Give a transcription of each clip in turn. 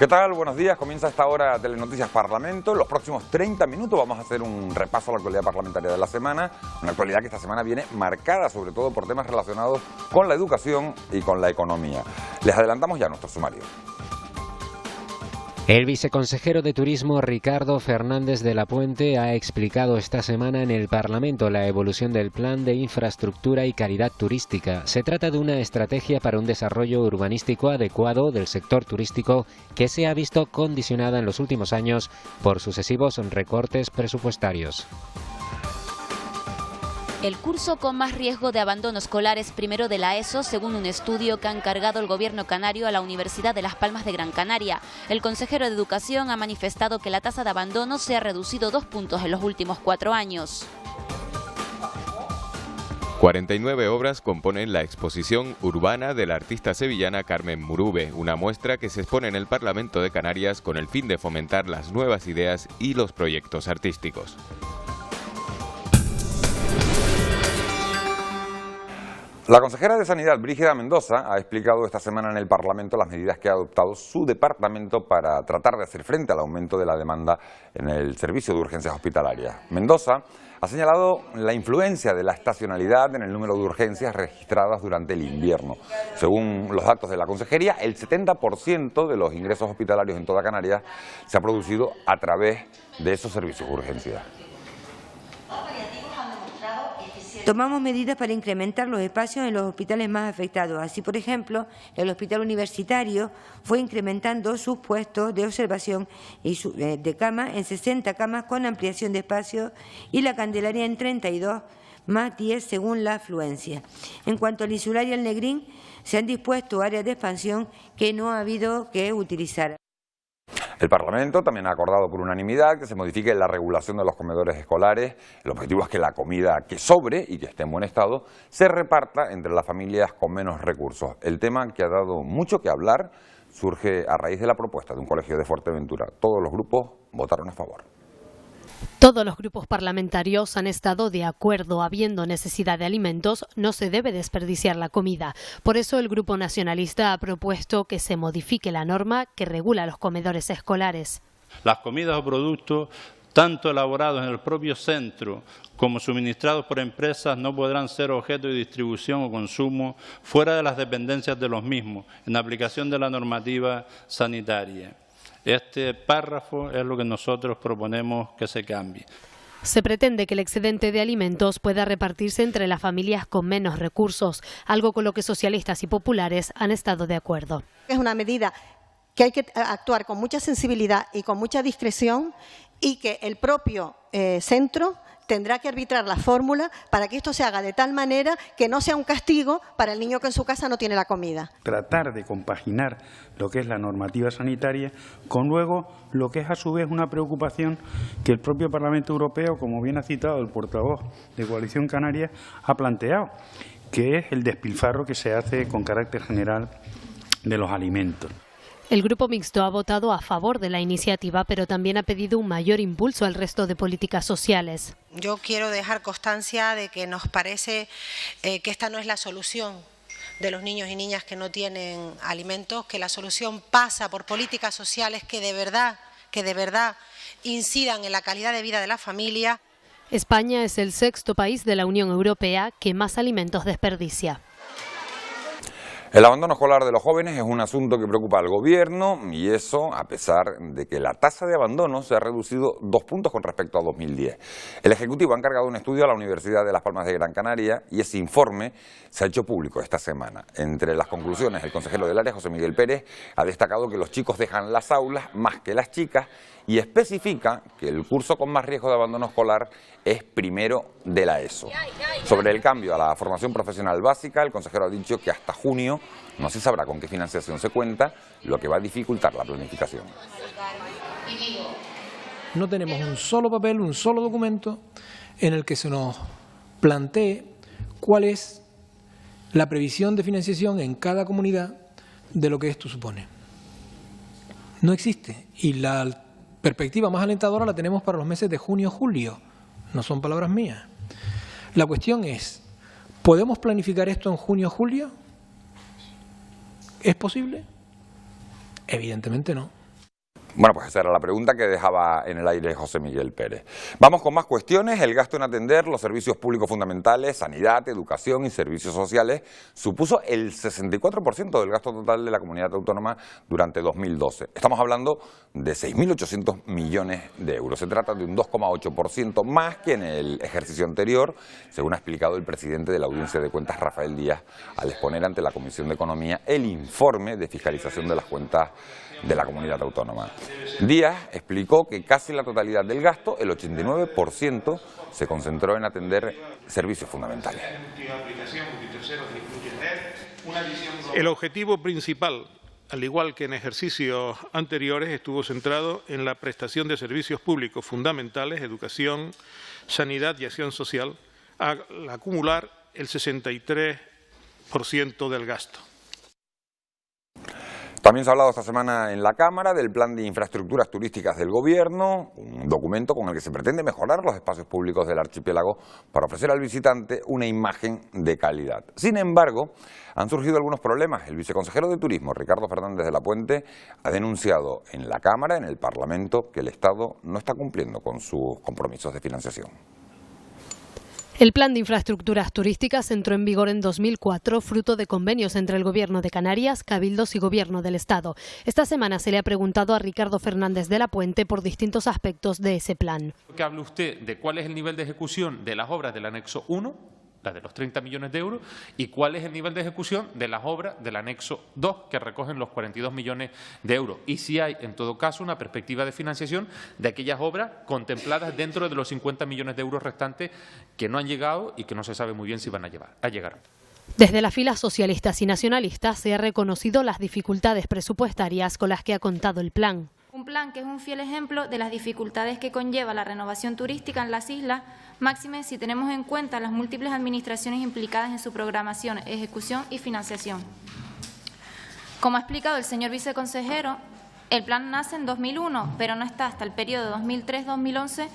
¿Qué tal? Buenos días. Comienza esta hora Telenoticias Parlamento. En los próximos 30 minutos vamos a hacer un repaso a la actualidad parlamentaria de la semana. Una actualidad que esta semana viene marcada sobre todo por temas relacionados con la educación y con la economía. Les adelantamos ya nuestro sumario. El viceconsejero de Turismo Ricardo Fernández de la Puente ha explicado esta semana en el Parlamento la evolución del Plan de Infraestructura y Calidad Turística. Se trata de una estrategia para un desarrollo urbanístico adecuado del sector turístico que se ha visto condicionada en los últimos años por sucesivos recortes presupuestarios. El curso con más riesgo de abandono escolar es primero de la ESO, según un estudio que ha encargado el gobierno canario a la Universidad de Las Palmas de Gran Canaria. El consejero de Educación ha manifestado que la tasa de abandono se ha reducido 2 puntos en los últimos 4 años. 49 obras componen la exposición urbana de la artista sevillana Carmen Murube, una muestra que se expone en el Parlamento de Canarias con el fin de fomentar las nuevas ideas y los proyectos artísticos. La consejera de Sanidad, Brígida Mendoza, ha explicado esta semana en el Parlamento las medidas que ha adoptado su departamento para tratar de hacer frente al aumento de la demanda en el servicio de urgencias hospitalarias. Mendoza ha señalado la influencia de la estacionalidad en el número de urgencias registradas durante el invierno. Según los datos de la consejería, el 70% de los ingresos hospitalarios en toda Canarias se ha producido a través de esos servicios de urgencia. Tomamos medidas para incrementar los espacios en los hospitales más afectados. Así, por ejemplo, el Hospital Universitario fue incrementando sus puestos de observación y de cama en 60 camas con ampliación de espacios y la Candelaria en 32 más 10 según la afluencia. En cuanto al Insular y al Negrín, se han dispuesto áreas de expansión que no ha habido que utilizar. El Parlamento también ha acordado por unanimidad que se modifique la regulación de los comedores escolares. El objetivo es que la comida que sobre y que esté en buen estado se reparta entre las familias con menos recursos. El tema, que ha dado mucho que hablar, surge a raíz de la propuesta de un colegio de Fuerteventura. Todos los grupos votaron a favor. Todos los grupos parlamentarios han estado de acuerdo. Habiendo necesidad de alimentos, no se debe desperdiciar la comida. Por eso el Grupo Nacionalista ha propuesto que se modifique la norma que regula los comedores escolares. Las comidas o productos, tanto elaborados en el propio centro como suministrados por empresas, no podrán ser objeto de distribución o consumo fuera de las dependencias de los mismos, en aplicación de la normativa sanitaria. Este párrafo es lo que nosotros proponemos que se cambie. Se pretende que el excedente de alimentos pueda repartirse entre las familias con menos recursos, algo con lo que socialistas y populares han estado de acuerdo. Es una medida que hay que actuar con mucha sensibilidad y con mucha discreción, y que el propio centro tendrá que arbitrar la fórmula para que esto se haga de tal manera que no sea un castigo para el niño que en su casa no tiene la comida. Tratar de compaginar lo que es la normativa sanitaria con luego lo que es a su vez una preocupación que el propio Parlamento Europeo, como bien ha citado el portavoz de Coalición Canaria, ha planteado, que es el despilfarro que se hace con carácter general de los alimentos. El Grupo Mixto ha votado a favor de la iniciativa, pero también ha pedido un mayor impulso al resto de políticas sociales. Yo quiero dejar constancia de que nos parece que esta no es la solución de los niños y niñas que no tienen alimentos, que la solución pasa por políticas sociales que de verdad incidan en la calidad de vida de la familia. España es el 6º país de la Unión Europea que más alimentos desperdicia. El abandono escolar de los jóvenes es un asunto que preocupa al gobierno, y eso a pesar de que la tasa de abandono se ha reducido 2 puntos con respecto a 2010. El Ejecutivo ha encargado un estudio a la Universidad de Las Palmas de Gran Canaria y ese informe se ha hecho público esta semana. Entre las conclusiones, el consejero del área, José Miguel Pérez, ha destacado que los chicos dejan las aulas más que las chicas y especifica que el curso con más riesgo de abandono escolar es primero de la ESO. Sobre el cambio a la formación profesional básica, el consejero ha dicho que hasta junio no se sabrá con qué financiación se cuenta, lo que va a dificultar la planificación. No tenemos un solo papel, un solo documento en el que se nos plantee cuál es la previsión de financiación en cada comunidad de lo que esto supone. No existe, y la perspectiva más alentadora la tenemos para los meses de junio-julio, no son palabras mías. La cuestión es, ¿podemos planificar esto en junio-julio? ¿Es posible? Evidentemente no. Bueno, pues esa era la pregunta que dejaba en el aire José Miguel Pérez. Vamos con más cuestiones. El gasto en atender los servicios públicos fundamentales, sanidad, educación y servicios sociales, supuso el 64% del gasto total de la comunidad autónoma durante 2012. Estamos hablando de 6.800 millones de euros. Se trata de un 2,8% más que en el ejercicio anterior, según ha explicado el presidente de la Audiencia de Cuentas, Rafael Díaz, al exponer ante la Comisión de Economía el informe de fiscalización de las cuentas de la comunidad autónoma. Díaz explicó que casi la totalidad del gasto, el 89%, se concentró en atender servicios fundamentales. El objetivo principal, al igual que en ejercicios anteriores, estuvo centrado en la prestación de servicios públicos fundamentales, educación, sanidad y acción social, al acumular el 63% del gasto. También se ha hablado esta semana en la Cámara del Plan de Infraestructuras Turísticas del Gobierno, un documento con el que se pretende mejorar los espacios públicos del archipiélago para ofrecer al visitante una imagen de calidad. Sin embargo, han surgido algunos problemas. El viceconsejero de Turismo, Ricardo Fernández de la Puente, ha denunciado en la Cámara, en el Parlamento, que el Estado no está cumpliendo con sus compromisos de financiación. El Plan de Infraestructuras Turísticas entró en vigor en 2004, fruto de convenios entre el Gobierno de Canarias, Cabildos y Gobierno del Estado. Esta semana se le ha preguntado a Ricardo Fernández de la Puente por distintos aspectos de ese plan. Que hable usted de cuál es el nivel de ejecución de las obras del anexo 1, la de los 30 millones de euros, y cuál es el nivel de ejecución de las obras del anexo 2, que recogen los 42 millones de euros. Y si hay, en todo caso, una perspectiva de financiación de aquellas obras contempladas dentro de los 50 millones de euros restantes que no han llegado y que no se sabe muy bien si van a llegar. Desde las filas socialistas y nacionalistas se ha reconocido las dificultades presupuestarias con las que ha contado el plan. Un plan que es un fiel ejemplo de las dificultades que conlleva la renovación turística en las islas, máxime si tenemos en cuenta las múltiples administraciones implicadas en su programación, ejecución y financiación. Como ha explicado el señor viceconsejero, el plan nace en 2001, pero no está hasta el periodo 2003-2011,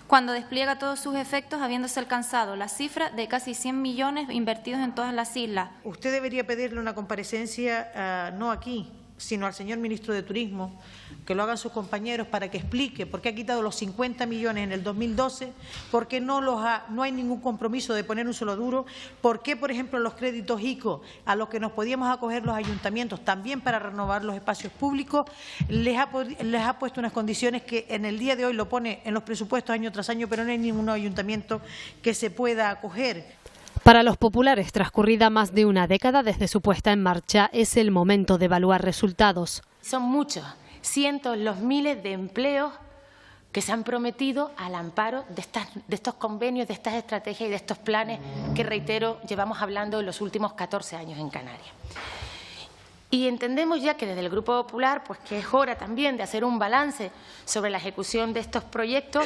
cuando despliega todos sus efectos, habiéndose alcanzado la cifra de casi 100 millones invertidos en todas las islas. Usted debería pedirle una comparecencia, no aquí, sino al señor ministro de Turismo, que lo hagan sus compañeros para que explique por qué ha quitado los 50 millones en el 2012, por qué no hay ningún compromiso de poner un solo duro, por qué, por ejemplo, los créditos ICO, a los que nos podíamos acoger los ayuntamientos también para renovar los espacios públicos, les ha puesto unas condiciones que en el día de hoy lo pone en los presupuestos año tras año, pero no hay ningún ayuntamiento que se pueda acoger. Para los populares, transcurrida más de una década desde su puesta en marcha, es el momento de evaluar resultados. Son muchos, cientos, los miles de empleos que se han prometido al amparo de estos convenios, de estas estrategias y de estos planes que, reitero, llevamos hablando en los últimos 14 años en Canarias. Y entendemos ya que desde el Grupo Popular, pues que es hora también de hacer un balance sobre la ejecución de estos proyectos.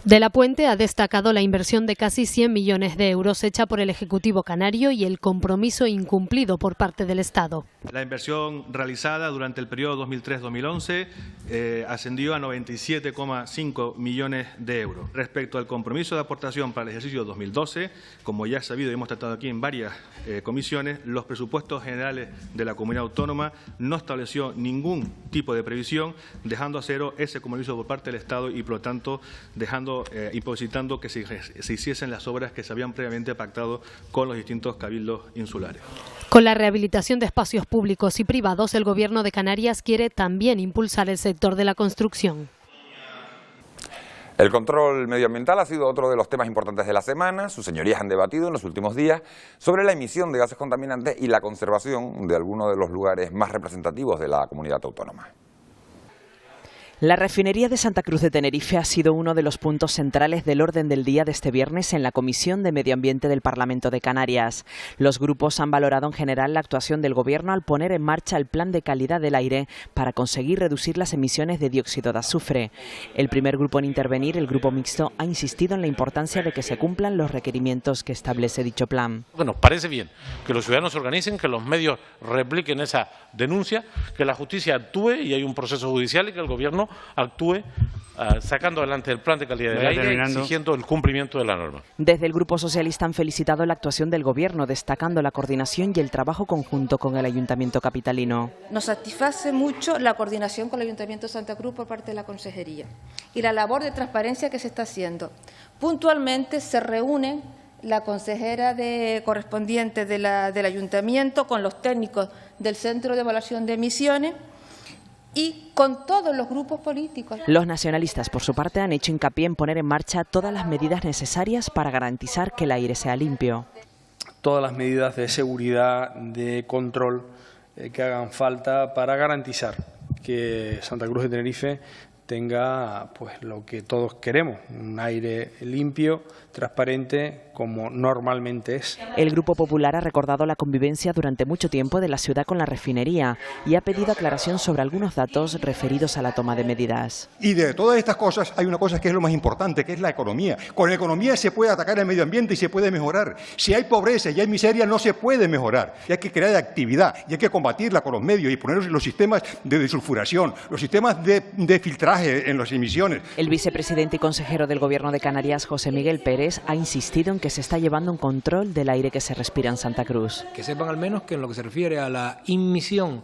De la Puente ha destacado la inversión de casi 100 millones de euros hecha por el Ejecutivo canario y el compromiso incumplido por parte del Estado. La inversión realizada durante el periodo 2003-2011 ascendió a 97,5 millones de euros. Respecto al compromiso de aportación para el ejercicio 2012, como ya es sabido y hemos tratado aquí en varias comisiones, los presupuestos generales de la comunidad autónoma no estableció ningún tipo de previsión, dejando a cero ese compromiso por parte del Estado y, por lo tanto, impositando que se hiciesen las obras que se habían previamente pactado con los distintos cabildos insulares. Con la rehabilitación de espacios públicos y privados, el Gobierno de Canarias quiere también impulsar el sector de la construcción. El control medioambiental ha sido otro de los temas importantes de la semana. Sus señorías han debatido en los últimos días sobre la emisión de gases contaminantes y la conservación de algunos de los lugares más representativos de la comunidad autónoma. La refinería de Santa Cruz de Tenerife ha sido uno de los puntos centrales del orden del día de este viernes en la Comisión de Medio Ambiente del Parlamento de Canarias. Los grupos han valorado en general la actuación del Gobierno al poner en marcha el plan de calidad del aire para conseguir reducir las emisiones de dióxido de azufre. El primer grupo en intervenir, el Grupo Mixto, ha insistido en la importancia de que se cumplan los requerimientos que establece dicho plan. Nos parece bien que los ciudadanos se organicen, que los medios repliquen esa denuncia, que la justicia actúe y hay un proceso judicial y que el Gobierno actúe sacando adelante el plan de calidad del aire, exigiendo el cumplimiento de la norma. Desde el Grupo Socialista han felicitado la actuación del Gobierno, destacando la coordinación y el trabajo conjunto con el Ayuntamiento capitalino. Nos satisface mucho la coordinación con el Ayuntamiento de Santa Cruz por parte de la Consejería y la labor de transparencia que se está haciendo. Puntualmente se reúnen la consejera correspondiente del Ayuntamiento con los técnicos del Centro de Evaluación de Emisiones y con todos los grupos políticos. Los nacionalistas, por su parte, han hecho hincapié en poner en marcha todas las medidas necesarias para garantizar que el aire sea limpio. Todas las medidas de seguridad, de control que hagan falta para garantizar que Santa Cruz de Tenerife tenga pues lo que todos queremos, un aire limpio, transparente, como normalmente es. El Grupo Popular ha recordado la convivencia durante mucho tiempo de la ciudad con la refinería y ha pedido aclaración sobre algunos datos referidos a la toma de medidas. Y de todas estas cosas hay una cosa que es lo más importante, que es la economía. Con la economía se puede atacar el medio ambiente y se puede mejorar. Si hay pobreza y hay miseria no se puede mejorar. Y hay que crear actividad y hay que combatirla con los medios y poner los sistemas de desulfuración, los sistemas de filtraje en las emisiones. El vicepresidente y consejero del Gobierno de Canarias, José Miguel Pérez, ha insistido en que se está llevando un control del aire que se respira en Santa Cruz. Que sepan al menos que en lo que se refiere a la inmisión,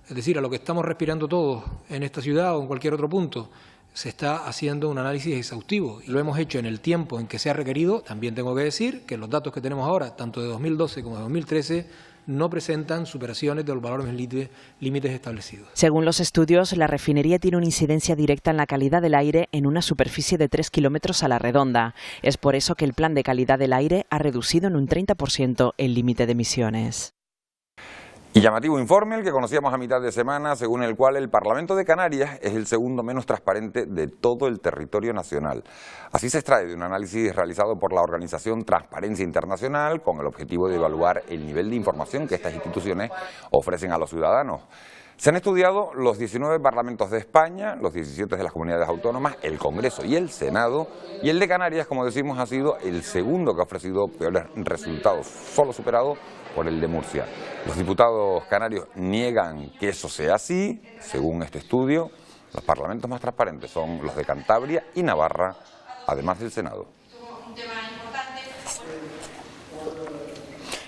es decir, a lo que estamos respirando todos en esta ciudad o en cualquier otro punto, se está haciendo un análisis exhaustivo y lo hemos hecho en el tiempo en que se ha requerido. También tengo que decir que los datos que tenemos ahora, tanto de 2012 como de 2013, no presentan superaciones de los valores límites establecidos. Según los estudios, la refinería tiene una incidencia directa en la calidad del aire en una superficie de 3 kilómetros a la redonda. Es por eso que el plan de calidad del aire ha reducido en un 30% el límite de emisiones. Y llamativo informe el que conocíamos a mitad de semana, según el cual el Parlamento de Canarias es el segundo menos transparente de todo el territorio nacional. Así se extrae de un análisis realizado por la organización Transparencia Internacional con el objetivo de evaluar el nivel de información que estas instituciones ofrecen a los ciudadanos. Se han estudiado los 19 parlamentos de España, los 17 de las comunidades autónomas, el Congreso y el Senado, y el de Canarias, como decimos, ha sido el segundo que ha ofrecido peores resultados, solo superado por el de Murcia. Los diputados canarios niegan que eso sea así. Según este estudio, los parlamentos más transparentes son los de Cantabria y Navarra, además del Senado.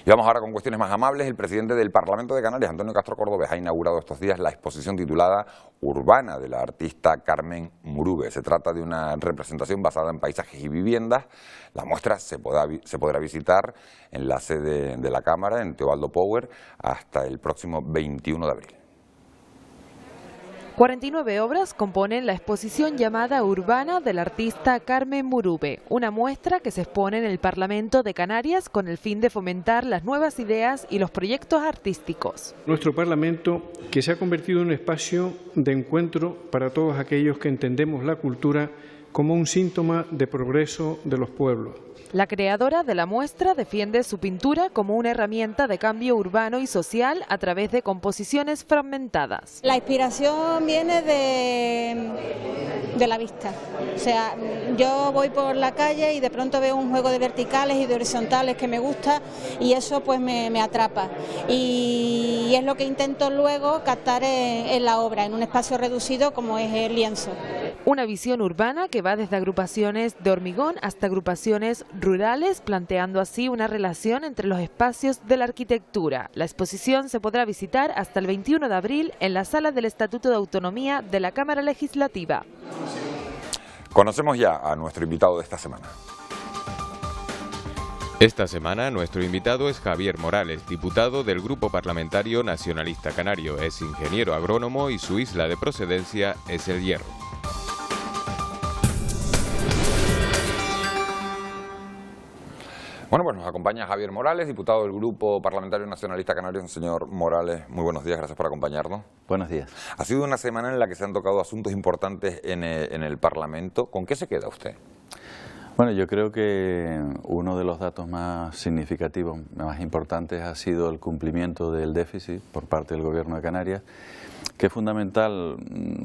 Y vamos ahora con cuestiones más amables. El presidente del Parlamento de Canarias, Antonio Castro Cordobés, ha inaugurado estos días la exposición titulada Urbana de la artista Carmen Murube. Se trata de una representación basada en paisajes y viviendas. La muestra se podrá visitar en la sede de la Cámara, en Teobaldo Power, hasta el próximo 21 de abril. 49 obras componen la exposición llamada Urbana del artista Carmen Murube, una muestra que se expone en el Parlamento de Canarias con el fin de fomentar las nuevas ideas y los proyectos artísticos. Nuestro Parlamento, que se ha convertido en un espacio de encuentro para todos aquellos que entendemos la cultura como un síntoma de progreso de los pueblos. La creadora de la muestra defiende su pintura como una herramienta de cambio urbano y social a través de composiciones fragmentadas. La inspiración viene de la vista. O sea, yo voy por la calle y de pronto veo un juego de verticales y de horizontales que me gusta y eso pues me atrapa. Y es lo que intento luego captar en la obra, en un espacio reducido como es el lienzo. Una visión urbana que va desde agrupaciones de hormigón hasta agrupaciones rurales, planteando así una relación entre los espacios de la arquitectura. La exposición se podrá visitar hasta el 21 de abril en la Sala del Estatuto de Autonomía de la Cámara Legislativa. Conocemos ya a nuestro invitado de esta semana. Esta semana nuestro invitado es Javier Morales, diputado del Grupo Parlamentario Nacionalista Canario. Es ingeniero agrónomo y su isla de procedencia es El Hierro. Bueno, pues nos acompaña Javier Morales, diputado del Grupo Parlamentario Nacionalista Canario. Señor Morales, muy buenos días, gracias por acompañarnos. Buenos días. Ha sido una semana en la que se han tocado asuntos importantes en el Parlamento. ¿Con qué se queda usted? Bueno, yo creo que uno de los datos más significativos, más importantes, ha sido el cumplimiento del déficit por parte del Gobierno de Canarias, que es fundamental,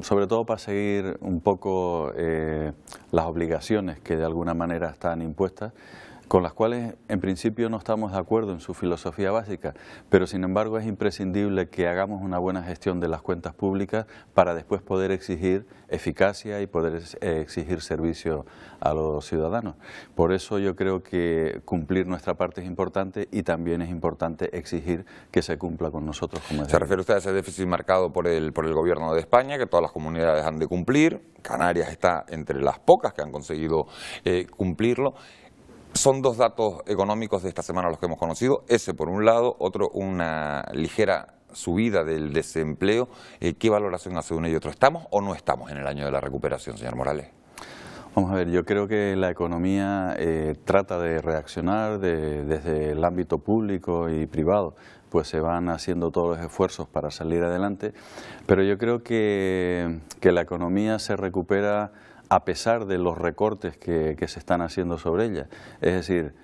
sobre todo para seguir un poco las obligaciones que de alguna manera están impuestas. con las cuales en principio no estamos de acuerdo en su filosofía básica, pero sin embargo es imprescindible que hagamos una buena gestión de las cuentas públicas para después poder exigir eficacia y poder exigir servicio a los ciudadanos. Por eso yo creo que cumplir nuestra parte es importante y también es importante exigir que se cumpla con nosotros. ¿Se refiere usted a ese déficit marcado por el Gobierno de España, que todas las comunidades han de cumplir? Canarias está entre las pocas que han conseguido cumplirlo. Son dos datos económicos de esta semana los que hemos conocido, ese por un lado, otro una ligera subida del desempleo. ¿Qué valoración hace uno y otro? ¿Estamos o no estamos en el año de la recuperación, señor Morales? Vamos a ver, yo creo que la economía trata de reaccionar desde el ámbito público y privado, pues se van haciendo todos los esfuerzos para salir adelante, pero yo creo que la economía se recupera a pesar de los recortes que se están haciendo sobre ella. Es decir,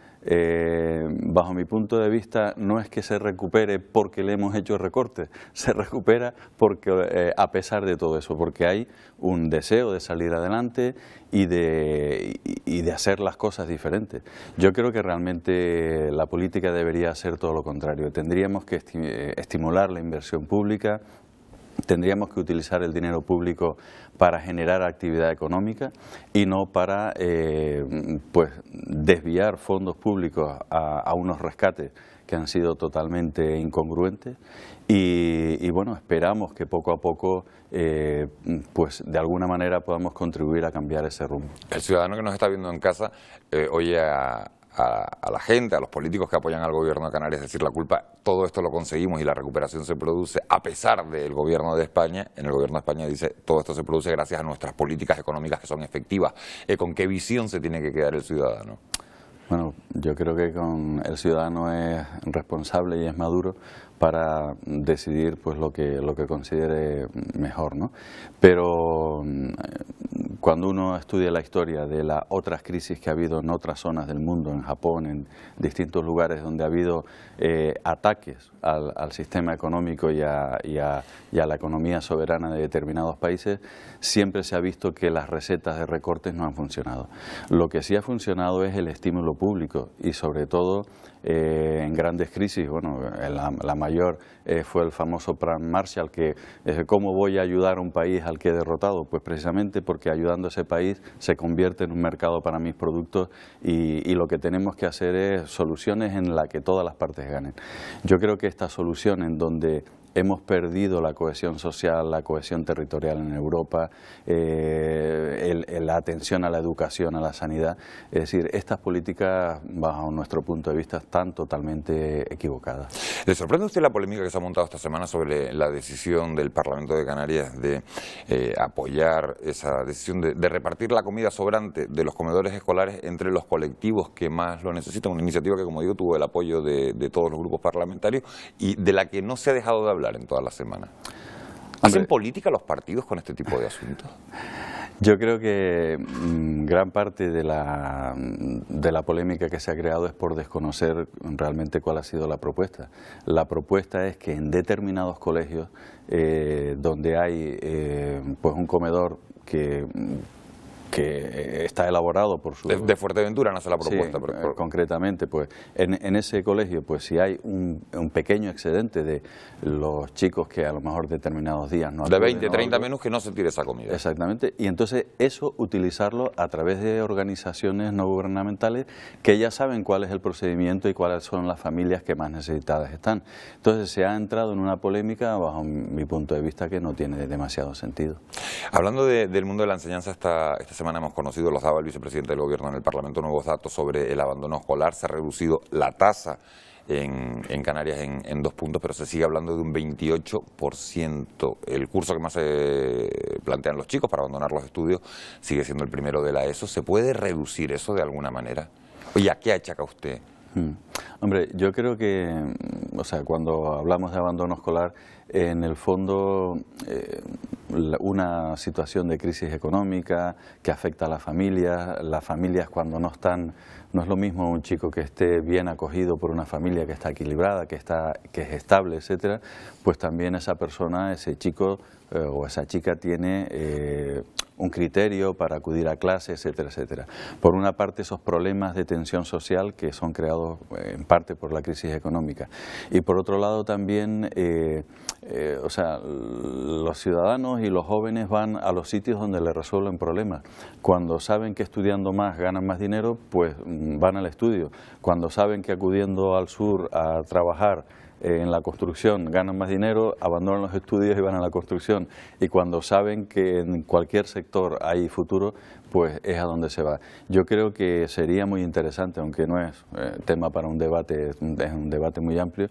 bajo mi punto de vista, no es que se recupere porque le hemos hecho recortes, se recupera porque a pesar de todo eso, porque hay un deseo de salir adelante y de hacer las cosas diferentes. Yo creo que realmente la política debería hacer todo lo contrario. Tendríamos que estimular la inversión pública, tendríamos que utilizar el dinero público para generar actividad económica y no para pues desviar fondos públicos a unos rescates que han sido totalmente incongruentes y bueno, esperamos que poco a poco pues de alguna manera podamos contribuir a cambiar ese rumbo. El ciudadano que nos está viendo en casa oye a la gente, a los políticos que apoyan al Gobierno de Canarias, decir la culpa, todo esto lo conseguimos y la recuperación se produce a pesar del Gobierno de España. En el Gobierno de España dice, todo esto se produce gracias a nuestras políticas económicas que son efectivas. ¿Con qué visión se tiene que quedar el ciudadano? Bueno, yo creo que el ciudadano es responsable y es maduro para decidir pues lo que considere mejor, ¿no? Pero cuando uno estudia la historia de las otras crisis que ha habido en otras zonas del mundo, en Japón, en distintos lugares donde ha habido ataques al sistema económico y a la economía soberana de determinados países, siempre se ha visto que las recetas de recortes no han funcionado. Lo que sí ha funcionado es el estímulo público y sobre todo en grandes crisis. Bueno, la mayor fue el famoso Plan Marshall, que ¿cómo voy a ayudar a un país al que he derrotado? Pues precisamente porque ayudando a ese país se convierte en un mercado para mis productos y lo que tenemos que hacer es soluciones en las que todas las partes ganen. Yo creo que esta solución en donde hemos perdido la cohesión social, la cohesión territorial en Europa, la atención a la educación, a la sanidad. Es decir, estas políticas, bajo nuestro punto de vista, están totalmente equivocadas. ¿Le sorprende a usted la polémica que se ha montado esta semana sobre la decisión del Parlamento de Canarias de apoyar esa decisión de repartir la comida sobrante de los comedores escolares entre los colectivos que más lo necesitan? Una iniciativa que, como digo, tuvo el apoyo de todos los grupos parlamentarios y de la que no se ha dejado de hablar en toda la semana. ¿Hacen política los partidos con este tipo de asuntos? Yo creo que gran parte de la polémica que se ha creado es por desconocer realmente cuál ha sido la propuesta. La propuesta es que en determinados colegios donde hay pues un comedor que está elaborado por su... De Fuerteventura nace la propuesta. Sí, concretamente, pues en ese colegio, pues si hay un pequeño excedente de los chicos que a lo mejor determinados días no... De 20, 30 menús, que no se tire esa comida. Exactamente, y entonces eso utilizarlo a través de organizaciones no gubernamentales que ya saben cuál es el procedimiento y cuáles son las familias que más necesitadas están. Entonces se ha entrado en una polémica, bajo mi punto de vista, que no tiene demasiado sentido. Hablando del mundo de la enseñanza, esta semana hemos conocido, los daba el vicepresidente del Gobierno en el Parlamento, nuevos datos sobre el abandono escolar. Se ha reducido la tasa en Canarias en 2 puntos, pero se sigue hablando de un 28%. El curso que más se plantean los chicos para abandonar los estudios sigue siendo el primero de la ESO. ¿Se puede reducir eso de alguna manera? Oye, ¿a qué achaca usted? Hombre, yo creo que, o sea, cuando hablamos de abandono escolar, en el fondo una situación de crisis económica que afecta a las familias cuando no están, no es lo mismo un chico que esté bien acogido por una familia que está equilibrada, que es estable, etcétera, pues también esa persona, ese chico o esa chica tiene un criterio para acudir a clase, etcétera, etcétera. Por una parte, esos problemas de tensión social que son creados en parte por la crisis económica. Y por otro lado también, los ciudadanos y los jóvenes van a los sitios donde les resuelven problemas. Cuando saben que estudiando más ganan más dinero, pues van al estudio. Cuando saben que acudiendo al sur a trabajar en la construcción ganan más dinero, abandonan los estudios y van a la construcción. Y cuando saben que en cualquier sector hay futuro, pues es a donde se va. Yo creo que sería muy interesante, aunque no es tema para un debate, es un debate muy amplio,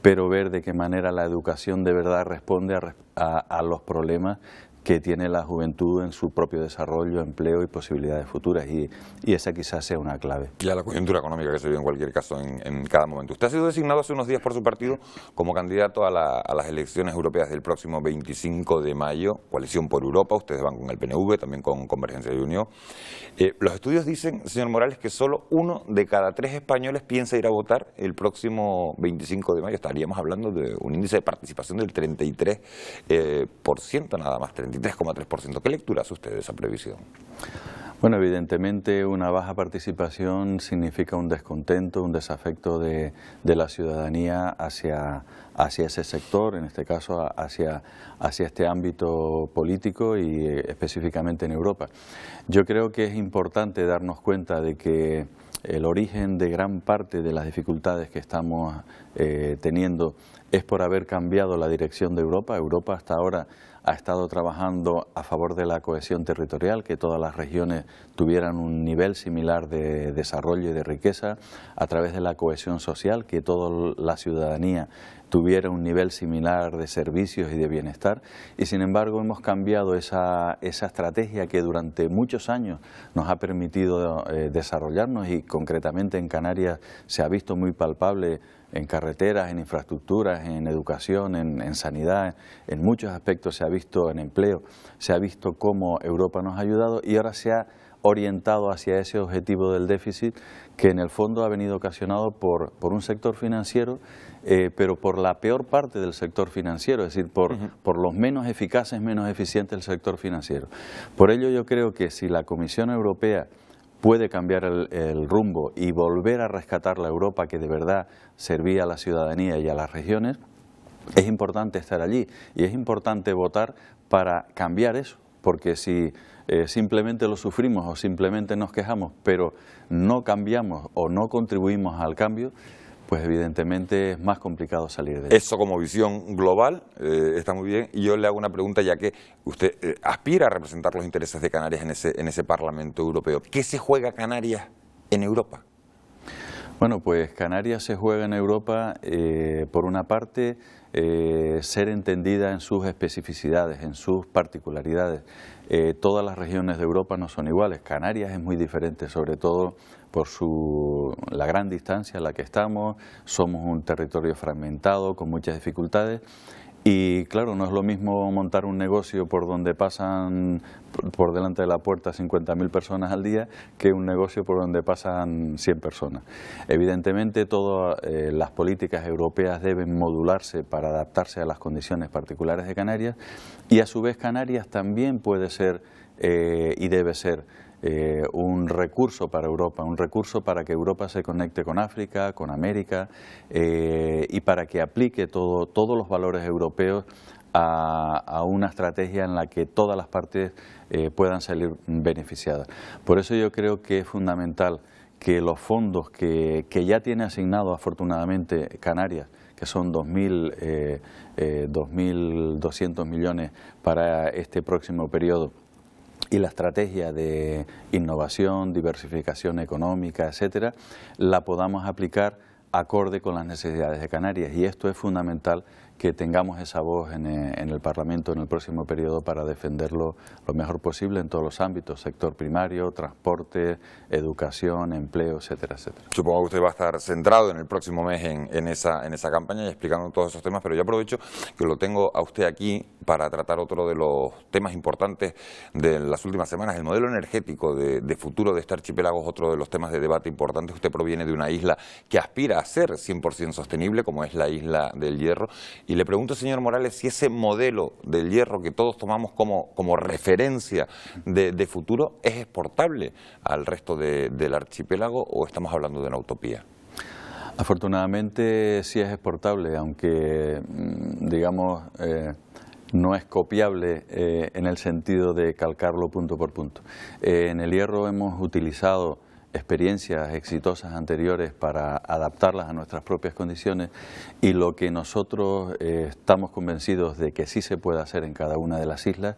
pero ver de qué manera la educación de verdad responde a los problemas que tiene la juventud en su propio desarrollo, empleo y posibilidades futuras, y esa quizás sea una clave. Y a la coyuntura económica que se vive en cualquier caso en cada momento. Usted ha sido designado hace unos días por su partido como candidato a las elecciones europeas del próximo 25 de mayo, Coalición por Europa. Ustedes van con el PNV, también con Convergencia y Unión. Los estudios dicen, señor Morales, que solo 1 de cada 3 españoles piensa ir a votar el próximo 25 de mayo. Estaríamos hablando de un índice de participación del 33% nada más, 33,3%. ¿Qué lectura hace usted de esa previsión? Bueno, evidentemente una baja participación significa un descontento, un desafecto de la ciudadanía hacia ese sector, en este caso hacia este ámbito político y específicamente en Europa. Yo creo que es importante darnos cuenta de que el origen de gran parte de las dificultades que estamos teniendo es por haber cambiado la dirección de Europa. Europa hasta ahora ha estado trabajando a favor de la cohesión territorial, que todas las regiones tuvieran un nivel similar de desarrollo y de riqueza, a través de la cohesión social, que toda la ciudadanía tuviera un nivel similar de servicios y de bienestar, y sin embargo hemos cambiado esa estrategia que durante muchos años nos ha permitido desarrollarnos, y concretamente en Canarias se ha visto muy palpable en carreteras, en infraestructuras, en educación, en sanidad, en muchos aspectos se ha visto, en empleo, se ha visto cómo Europa nos ha ayudado, y ahora se ha orientado hacia ese objetivo del déficit, que en el fondo ha venido ocasionado por un sector financiero, pero por la peor parte del sector financiero, es decir, por los menos eficaces, menos eficientes del sector financiero. Por ello yo creo que si la Comisión Europea puede cambiar el rumbo y volver a rescatar la Europa que de verdad servía a la ciudadanía y a las regiones, es importante estar allí y es importante votar para cambiar eso, porque si simplemente lo sufrimos o simplemente nos quejamos, pero no cambiamos o no contribuimos al cambio, pues evidentemente es más complicado salir de eso. Como visión global está muy bien, y yo le hago una pregunta, ya que usted aspira a representar los intereses de Canarias en ese Parlamento Europeo. ¿Qué se juega Canarias en Europa? Bueno, pues Canarias se juega en Europa, por una parte, ser entendida en sus especificidades, en sus particularidades. Todas las regiones de Europa no son iguales. Canarias es muy diferente, sobre todo por la gran distancia en la que estamos. Somos un territorio fragmentado, con muchas dificultades. Y claro, no es lo mismo montar un negocio por donde pasan por delante de la puerta 50.000 personas al día que un negocio por donde pasan 100 personas. Evidentemente todas las políticas europeas deben modularse para adaptarse a las condiciones particulares de Canarias, y a su vez Canarias también puede ser y debe ser un recurso para Europa, un recurso para que Europa se conecte con África, con América, y para que aplique todos los valores europeos a una estrategia en la que todas las partes puedan salir beneficiadas. Por eso yo creo que es fundamental que los fondos que ya tiene asignado afortunadamente Canarias, que son 2.200 millones para este próximo periodo, y la estrategia de innovación, diversificación económica, etcétera, la podamos aplicar acorde con las necesidades de Canarias, y esto es fundamental, que tengamos esa voz en el Parlamento en el próximo periodo para defenderlo lo mejor posible en todos los ámbitos: sector primario, transporte, educación, empleo, etcétera, etcétera. Supongo que usted va a estar centrado en el próximo mes en esa campaña y explicando todos esos temas, pero yo aprovecho que lo tengo a usted aquí para tratar otro de los temas importantes de las últimas semanas. El modelo energético de futuro de este archipiélago es otro de los temas de debate importantes. Usted proviene de una isla que aspira a ser 100% sostenible, como es la isla del Hierro, Y le pregunto, señor Morales, si ese modelo del hierro que todos tomamos como referencia de futuro es exportable al resto del archipiélago o estamos hablando de una utopía. Afortunadamente sí es exportable, aunque digamos no es copiable en el sentido de calcarlo punto por punto. En el hierro hemos utilizado experiencias exitosas anteriores para adaptarlas a nuestras propias condiciones y lo que nosotros estamos convencidos de que sí se puede hacer en cada una de las islas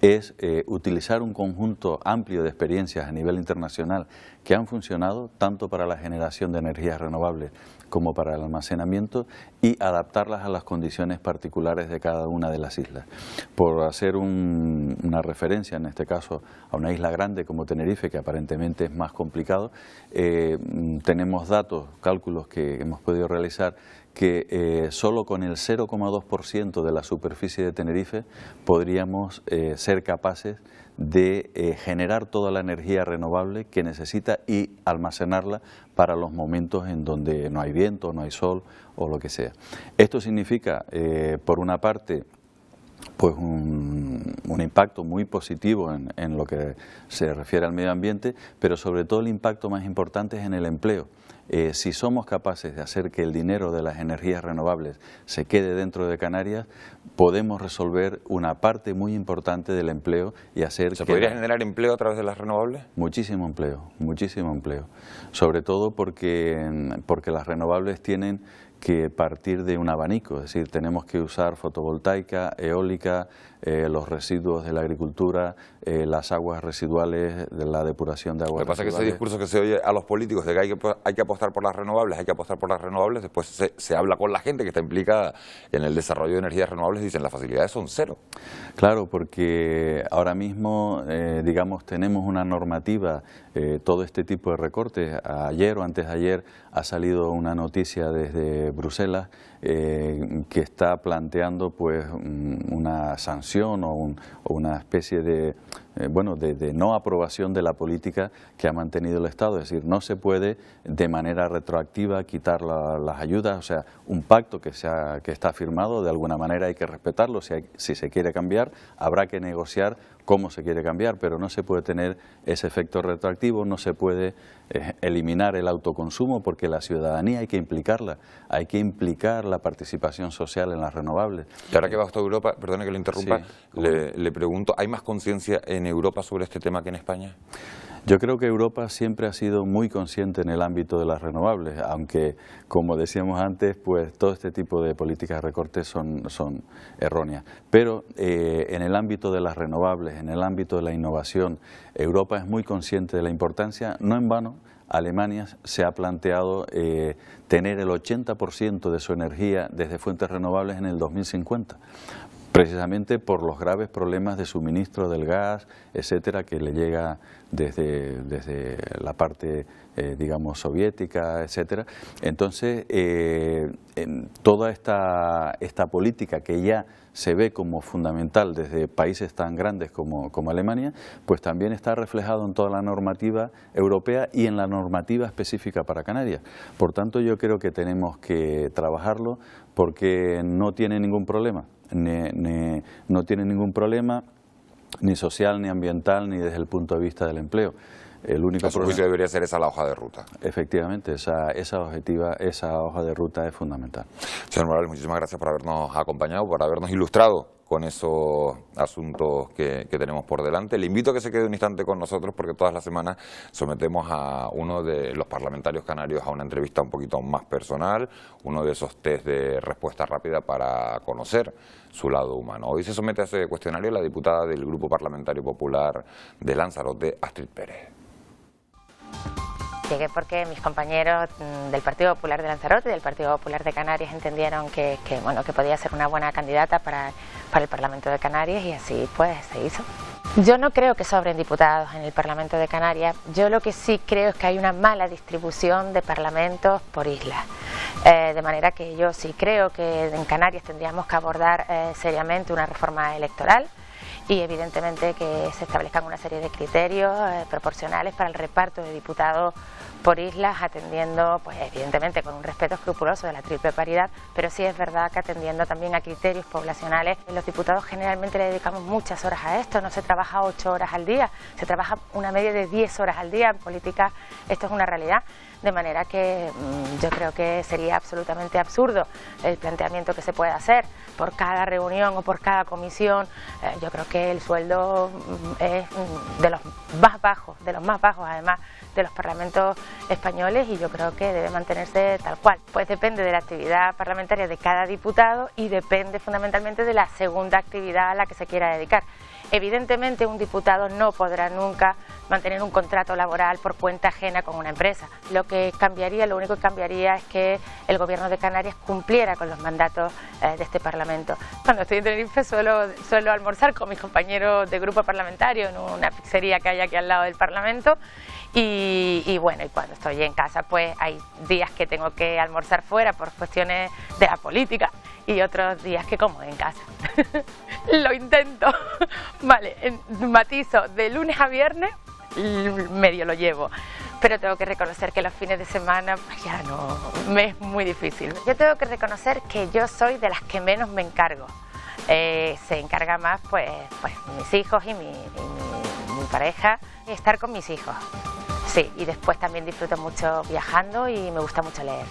es utilizar un conjunto amplio de experiencias a nivel internacional que han funcionado tanto para la generación de energías renovables como para el almacenamiento y adaptarlas a las condiciones particulares de cada una de las islas. Por hacer una referencia, en este caso, a una isla grande como Tenerife, que aparentemente es más complicado, tenemos datos, cálculos que hemos podido realizar que solo con el 0,2% de la superficie de Tenerife podríamos ser capaces de generar toda la energía renovable que necesita y almacenarla para los momentos en donde no hay viento, no hay sol o lo que sea. Esto significa, por una parte, pues un impacto muy positivo en lo que se refiere al medio ambiente, pero sobre todo el impacto más importante es en el empleo. Si somos capaces de hacer que el dinero de las energías renovables se quede dentro de Canarias, podemos resolver una parte muy importante del empleo y hacer ¿Se podría generar empleo a través de las renovables? Muchísimo empleo, sobre todo porque las renovables tienen que partir de un abanico, es decir, tenemos que usar fotovoltaica, eólica, los residuos de la agricultura, las aguas residuales de la depuración de aguas residuales. Lo que pasa es que ese discurso que se oye a los políticos de que hay que apostar por las renovables, después se habla con la gente que está implicada en el desarrollo de energías renovables y dicen las facilidades son cero. Claro, porque ahora mismo, digamos, tenemos una normativa, todo este tipo de recortes. Ayer o antes de ayer ha salido una noticia desde Bruselas que está planteando pues una sanción o una especie de no aprobación de la política que ha mantenido el Estado. Es decir, no se puede de manera retroactiva quitar las ayudas, o sea, un pacto que está firmado, de alguna manera hay que respetarlo, si se quiere cambiar habrá que negociar cómo se quiere cambiar, pero no se puede tener ese efecto retroactivo, no se puede eliminar el autoconsumo porque la ciudadanía hay que implicarla, hay que implicar la participación social en las renovables. Y ahora que va a Europa, perdone que le interrumpa, sí, le pregunto, ¿hay más conciencia en Europa sobre este tema que en España? Yo creo que Europa siempre ha sido muy consciente en el ámbito de las renovables, aunque, como decíamos antes, pues todo este tipo de políticas de recortes son erróneas. Pero en el ámbito de las renovables, en el ámbito de la innovación, Europa es muy consciente de la importancia. No en vano, Alemania se ha planteado tener el 80% de su energía desde fuentes renovables en el 2050. Precisamente por los graves problemas de suministro del gas, etcétera, que le llega desde la parte, digamos, soviética, etcétera. Entonces, en toda esta política que ya se ve como fundamental desde países tan grandes como Alemania, pues también está reflejado en toda la normativa europea y en la normativa específica para Canarias. Por tanto, yo creo que tenemos que trabajarlo porque no tiene ningún problema. No tiene ningún problema ni social, ni ambiental, ni desde el punto de vista del empleo. El único problema debería ser esa la hoja de ruta. Efectivamente, esa hoja de ruta es fundamental. Señor Morales, muchísimas gracias por habernos acompañado, por habernos ilustrado con esos asuntos que tenemos por delante. Le invito a que se quede un instante con nosotros porque todas las semanas sometemos a uno de los parlamentarios canarios a una entrevista un poquito más personal, uno de esos test de respuesta rápida para conocer su lado humano. Hoy se somete a ese cuestionario la diputada del Grupo Parlamentario Popular de Lanzarote, Astrid Pérez. Llegué porque mis compañeros del Partido Popular de Lanzarote y del Partido Popular de Canarias entendieron que podía ser una buena candidata para el Parlamento de Canarias y así pues se hizo. Yo no creo que sobren diputados en el Parlamento de Canarias, yo lo que sí creo es que hay una mala distribución de parlamentos por islas. De manera que yo sí creo que en Canarias tendríamos que abordar seriamente una reforma electoral y evidentemente que se establezcan una serie de criterios proporcionales para el reparto de diputados por islas, atendiendo, pues evidentemente con un respeto escrupuloso de la triple paridad, pero sí es verdad que atendiendo también a criterios poblacionales. Los diputados generalmente le dedicamos muchas horas a esto, no se trabaja 8 horas al día, se trabaja una media de 10 horas al día. En política esto es una realidad, de manera que yo creo que sería absolutamente absurdo el planteamiento que se puede hacer por cada reunión o por cada comisión. Yo creo que el sueldo es de los más bajos además de los parlamentos españoles, y yo creo que debe mantenerse tal cual. Pues depende de la actividad parlamentaria de cada diputado y depende fundamentalmente de la segunda actividad a la que se quiera dedicar. Evidentemente un diputado no podrá nunca mantener un contrato laboral por cuenta ajena con una empresa. Lo único que cambiaría es que el Gobierno de Canarias cumpliera con los mandatos de este Parlamento. Cuando estoy en Tenerife suelo almorzar con mis compañeros de grupo parlamentario en una pizzería que hay aquí al lado del Parlamento. Y bueno, y cuando estoy en casa, pues hay días que tengo que almorzar fuera por cuestiones de la política y otros días que como en casa. Lo intento. Vale, matizo, de lunes a viernes medio lo llevo, pero tengo que reconocer que los fines de semana pues ya no, me es muy difícil. Yo tengo que reconocer que yo soy de las que menos me encargo. Se encarga más pues mis hijos y mi pareja, estar con mis hijos. Sí, y después también disfruto mucho viajando y me gusta mucho leer,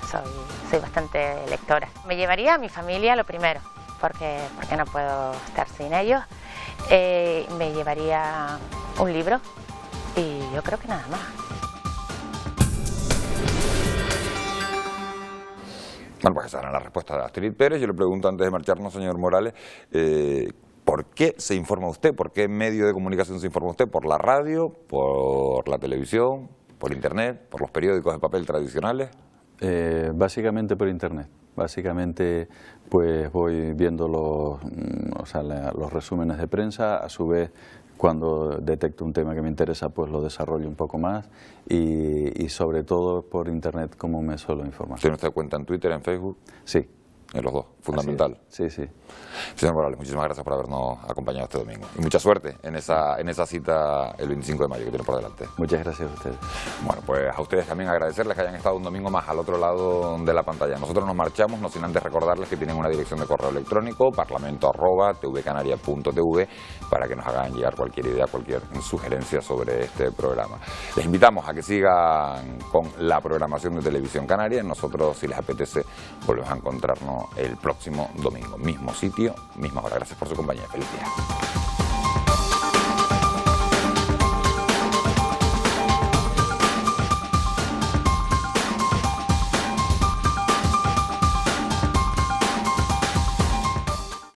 soy bastante lectora. Me llevaría a mi familia lo primero, porque no puedo estar sin ellos. Me llevaría un libro y yo creo que nada más. Bueno, pues esa era la respuesta de Astrid Pérez. Yo le pregunto antes de marcharnos, señor Morales, ¿por qué se informa usted? ¿Por qué medio de comunicación se informa usted? ¿Por la radio? ¿Por la televisión? ¿Por internet? ¿Por los periódicos de papel tradicionales? Básicamente por internet. Básicamente pues voy viendo los resúmenes de prensa, a su vez cuando detecto un tema que me interesa pues lo desarrollo un poco más y sobre todo por internet como me suelo informar. ¿Tiene usted cuenta en Twitter, en Facebook? Sí. En los dos, fundamental. Sí, sí. Señor Morales, muchísimas gracias por habernos acompañado este domingo. Y mucha suerte en esa cita el 25 de mayo que tiene por delante. Muchas gracias a ustedes. Bueno, pues a ustedes también agradecerles que hayan estado un domingo más al otro lado de la pantalla. Nosotros nos marchamos, no sin antes recordarles que tienen una dirección de correo electrónico, parlamento@tvcanaria.tv, para que nos hagan llegar cualquier idea, cualquier sugerencia sobre este programa. Les invitamos a que sigan con la programación de Televisión Canaria. Nosotros, si les apetece, volvemos a encontrarnos el próximo domingo. Mismo sitio, misma hora. Gracias por su compañía. Feliz día.